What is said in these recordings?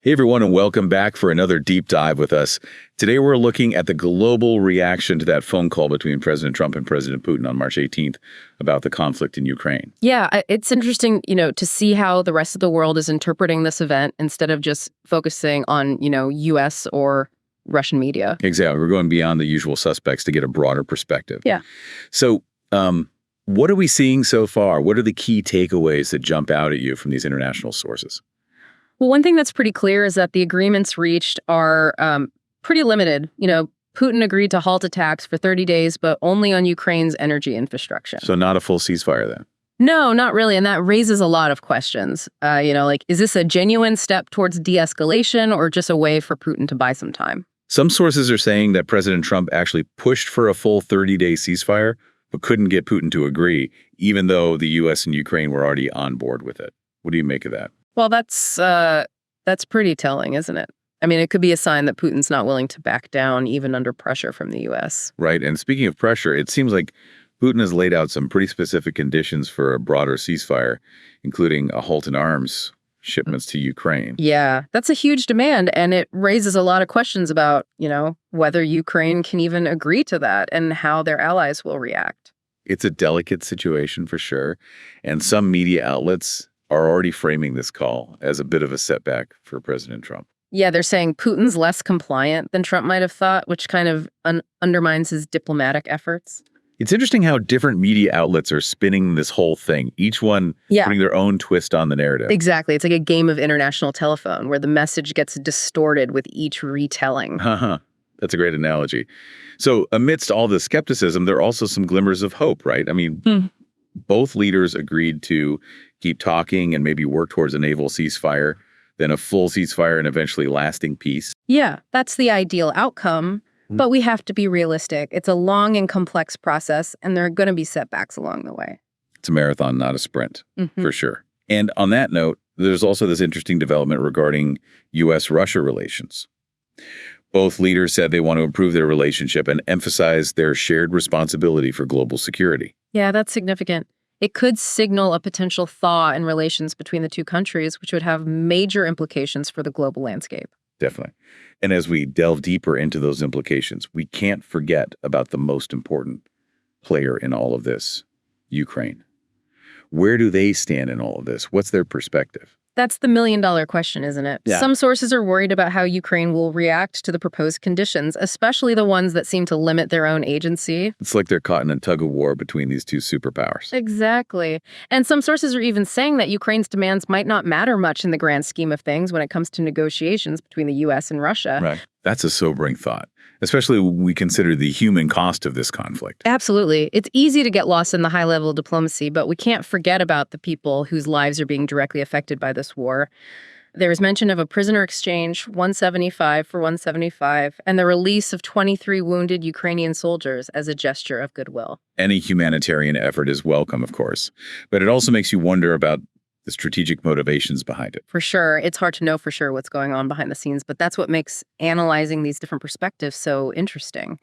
Hey everyone, and welcome back for another deep dive with us. Today we're looking at the global reaction to that phone call between President Trump and President Putin on March 18th about the conflict in Ukraine. Yeah, it's interesting, to see how the rest of the world is interpreting this event instead of just focusing on, U.S. or Russian media. Exactly. We're going beyond the usual suspects to get a broader perspective. Yeah. So what are we seeing so far? What are the key takeaways that jump out at you from these international sources? Well, one thing that's pretty clear is that the agreements reached are pretty limited. Putin agreed to halt attacks for 30 days, but only on Ukraine's energy infrastructure. So not a full ceasefire then? No, not really. And that raises a lot of questions. Is this a genuine step towards de-escalation or just a way for Putin to buy some time? Some sources are saying that President Trump actually pushed for a full 30-day ceasefire, but couldn't get Putin to agree, even though the U.S. and Ukraine were already on board with it. What do you make of that? Well, that's pretty telling, isn't it? I mean, it could be a sign that Putin's not willing to back down even under pressure from the U.S. Right. And speaking of pressure, it seems like Putin has laid out some pretty specific conditions for a broader ceasefire, including a halt in arms shipments to Ukraine. Yeah, that's a huge demand. And it raises a lot of questions about, whether Ukraine can even agree to that and how their allies will react. It's a delicate situation for sure. And some media outlets are already framing this call as a bit of a setback for President Trump. Yeah, they're saying Putin's less compliant than Trump might have thought, which kind of undermines his diplomatic efforts. It's interesting how different media outlets are spinning this whole thing, each one putting their own twist on the narrative. Exactly. It's like a game of international telephone where the message gets distorted with each retelling. That's a great analogy. So amidst all the skepticism, there are also some glimmers of hope, right? I mean, both leaders agreed to keep talking and maybe work towards a naval ceasefire, then a full ceasefire and eventually lasting peace. Yeah, that's the ideal outcome, but we have to be realistic. It's a long and complex process, and there are going to be setbacks along the way. It's a marathon, not a sprint, for sure. And on that note, there's also this interesting development regarding U.S. Russia relations. Both leaders said they want to improve their relationship and emphasize their shared responsibility for global security. Yeah, that's significant. It could signal a potential thaw in relations between the two countries, which would have major implications for the global landscape. Definitely. And as we delve deeper into those implications, we can't forget about the most important player in all of this, Ukraine. Where do they stand in all of this? What's their perspective? That's the million-dollar question, isn't it? Yeah. Some sources are worried about how Ukraine will react to the proposed conditions, especially the ones that seem to limit their own agency. It's like they're caught in a tug-of-war between these two superpowers. Exactly. And some sources are even saying that Ukraine's demands might not matter much in the grand scheme of things when it comes to negotiations between the U.S. and Russia. Right. That's a sobering thought, especially when we consider the human cost of this conflict. Absolutely. It's easy to get lost in the high-level diplomacy, but we can't forget about the people whose lives are being directly affected by this war. There is mention of a prisoner exchange, 175 for 175, and the release of 23 wounded Ukrainian soldiers as a gesture of goodwill. Any humanitarian effort is welcome, of course, but it also makes you wonder about the strategic motivations behind it. For sure. It's hard to know for sure what's going on behind the scenes, but that's what makes analyzing these different perspectives so interesting.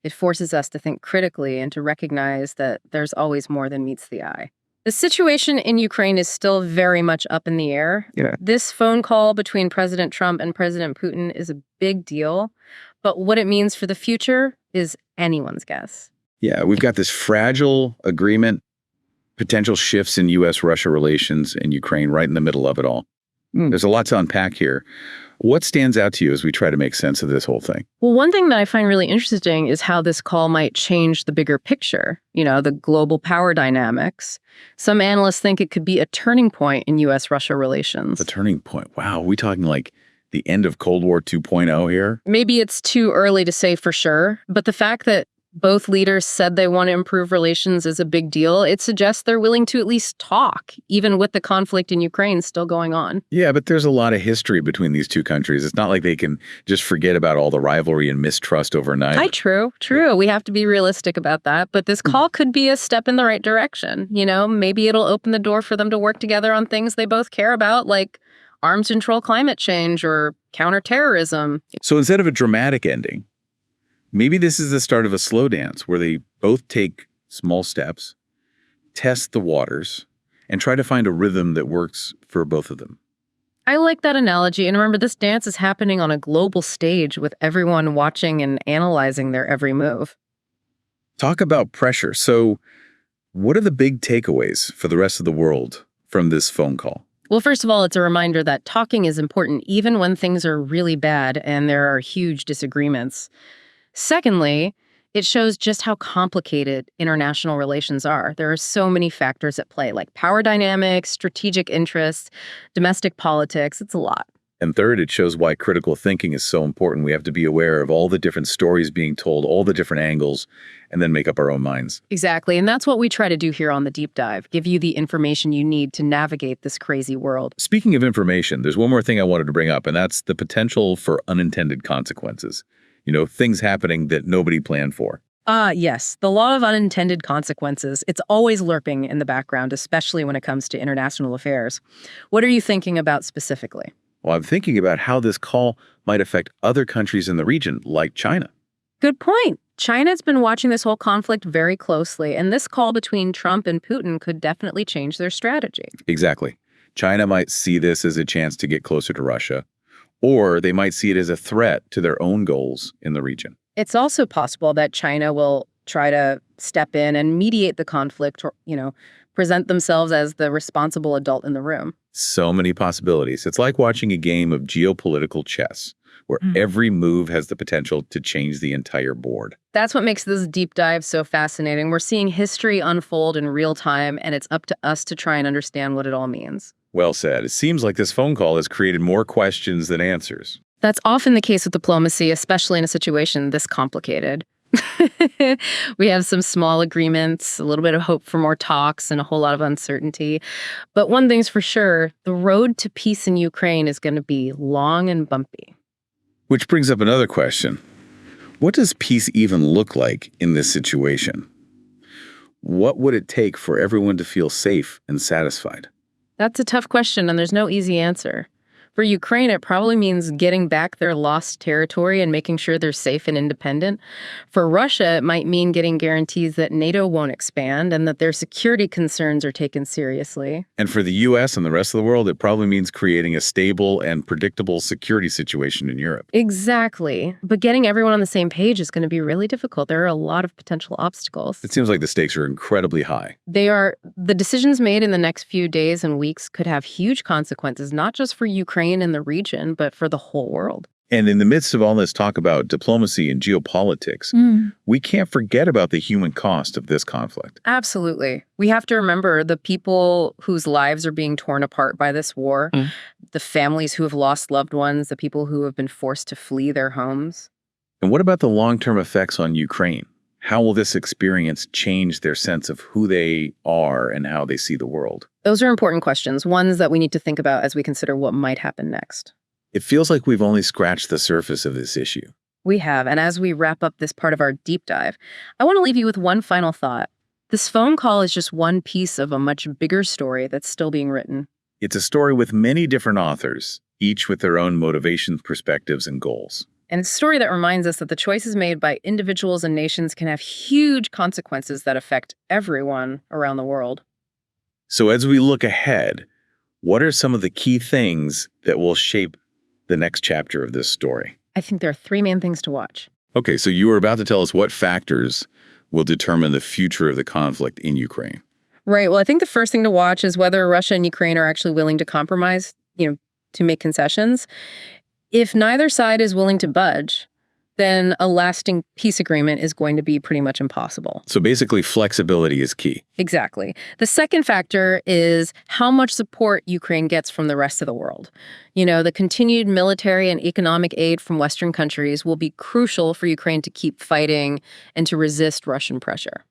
It forces us to think critically and to recognize that there's always more than meets the eye. The situation in Ukraine is still very much up in the air. Yeah. This phone call between President Trump and President Putin is a big deal, but what it means for the future is anyone's guess. Yeah, we've got this fragile agreement, potential shifts in U.S. Russia relations and Ukraine right in the middle of it all. There's a lot to unpack here. What stands out to you as we try to make sense of this whole thing? Well, one thing that I find really interesting is how this call might change the bigger picture, the global power dynamics. Some analysts think it could be a turning point in U.S. Russia relations. A turning point. Wow. Are we talking like the end of Cold War 2.0 here? Maybe it's too early to say for sure, but the fact that both leaders said they want to improve relations is a big deal. It suggests they're willing to at least talk, even with the conflict in Ukraine still going on. Yeah, but there's a lot of history between these two countries. It's not like they can just forget about all the rivalry and mistrust overnight. True. We have to be realistic about that. But this call could be a step in the right direction. Maybe it'll open the door for them to work together on things they both care about, like arms control, climate change, or counterterrorism. So instead of a dramatic ending, maybe this is the start of a slow dance where they both take small steps, test the waters, and try to find a rhythm that works for both of them. I like that analogy. And remember, this dance is happening on a global stage with everyone watching and analyzing their every move. Talk about pressure. So, what are the big takeaways for the rest of the world from this phone call? Well, first of all, it's a reminder that talking is important even when things are really bad and there are huge disagreements. Secondly, it shows just how complicated international relations are. There are so many factors at play, like power dynamics, strategic interests, domestic politics. It's a lot. And third, it shows why critical thinking is so important. We have to be aware of all the different stories being told, all the different angles, and then make up our own minds. Exactly. And that's what we try to do here on the Deep Dive, give you the information you need to navigate this crazy world. Speaking of information, there's one more thing I wanted to bring up, and that's the potential for unintended consequences. Things happening that nobody planned for. Yes, the law of unintended consequences. It's always lurking in the background, especially when it comes to international affairs. What are you thinking about specifically? Well, I'm thinking about how this call might affect other countries in the region, like China. Good point. China's been watching this whole conflict very closely, and this call between Trump and Putin could definitely change their strategy. Exactly. China might see this as a chance to get closer to Russia, or they might see it as a threat to their own goals in the region. It's also possible that China will try to step in and mediate the conflict or, present themselves as the responsible adult in the room. So many possibilities. It's like watching a game of geopolitical chess, where every move has the potential to change the entire board. That's what makes this deep dive so fascinating. We're seeing history unfold in real time, and it's up to us to try and understand what it all means. Well said. It seems like this phone call has created more questions than answers. That's often the case with diplomacy, especially in a situation this complicated. We have some small agreements, a little bit of hope for more talks, and a whole lot of uncertainty. But one thing's for sure, the road to peace in Ukraine is going to be long and bumpy. Which brings up another question. What does peace even look like in this situation? What would it take for everyone to feel safe and satisfied? That's a tough question, and there's no easy answer. For Ukraine, it probably means getting back their lost territory and making sure they're safe and independent. For Russia, it might mean getting guarantees that NATO won't expand and that their security concerns are taken seriously. And for the U.S. and the rest of the world, it probably means creating a stable and predictable security situation in Europe. Exactly. But getting everyone on the same page is going to be really difficult. There are a lot of potential obstacles. It seems like the stakes are incredibly high. They are. The decisions made in the next few days and weeks could have huge consequences, not just for Ukraine in the region, but for the whole world. And in the midst of all this talk about diplomacy and geopolitics, we can't forget about the human cost of this conflict. Absolutely. We have to remember the people whose lives are being torn apart by this war, the families who have lost loved ones, the people who have been forced to flee their homes. And what about the long-term effects on Ukraine? How will this experience change their sense of who they are and how they see the world? Those are important questions, ones that we need to think about as we consider what might happen next. It feels like we've only scratched the surface of this issue. We have, and as we wrap up this part of our deep dive, I want to leave you with one final thought. This phone call is just one piece of a much bigger story that's still being written. It's a story with many different authors, each with their own motivations, perspectives, and goals. And it's a story that reminds us that the choices made by individuals and nations can have huge consequences that affect everyone around the world. So as we look ahead, what are some of the key things that will shape the next chapter of this story? I think there are three main things to watch. Okay, so you were about to tell us what factors will determine the future of the conflict in Ukraine. Right. Well, I think the first thing to watch is whether Russia and Ukraine are actually willing to compromise, to make concessions. If neither side is willing to budge, then a lasting peace agreement is going to be pretty much impossible. So basically, flexibility is key. Exactly. The second factor is how much support Ukraine gets from the rest of the world. The continued military and economic aid from Western countries will be crucial for Ukraine to keep fighting and to resist Russian pressure.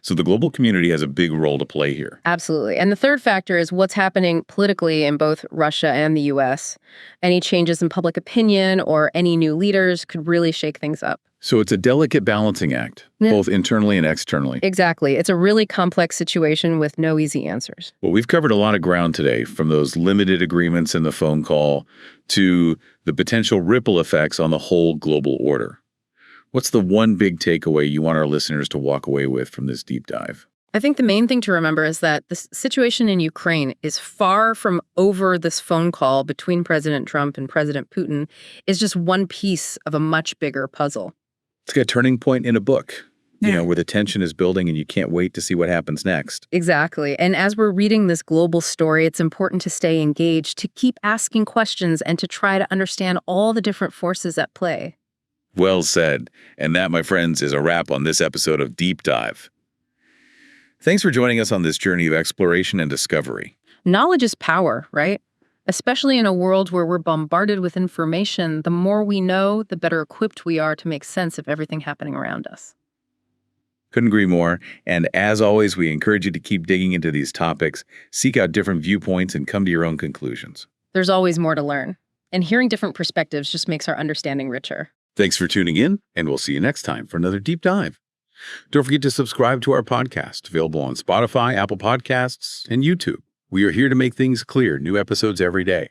So the global community has a big role to play here. Absolutely. And the third factor is what's happening politically in both Russia and the U.S. Any changes in public opinion or any new leaders could really shake things up. So it's a delicate balancing act, both internally and externally. Exactly. It's a really complex situation with no easy answers. Well, we've covered a lot of ground today, from those limited agreements in the phone call to the potential ripple effects on the whole global order. What's the one big takeaway you want our listeners to walk away with from this deep dive? I think the main thing to remember is that the situation in Ukraine is far from over. This phone call between President Trump and President Putin is just one piece of a much bigger puzzle. It's like a turning point in a book, Yeah. where the tension is building and you can't wait to see what happens next. Exactly. And as we're reading this global story, it's important to stay engaged, to keep asking questions, and to try to understand all the different forces at play. Well said. And that, my friends, is a wrap on this episode of Deep Dive. Thanks for joining us on this journey of exploration and discovery. Knowledge is power, right? Especially in a world where we're bombarded with information, the more we know, the better equipped we are to make sense of everything happening around us. Couldn't agree more. And as always, we encourage you to keep digging into these topics, seek out different viewpoints, and come to your own conclusions. There's always more to learn, and hearing different perspectives just makes our understanding richer. Thanks for tuning in, and we'll see you next time for another Deep Dive. Don't forget to subscribe to our podcast, available on Spotify, Apple Podcasts, and YouTube. We are here to make things clear, new episodes every day.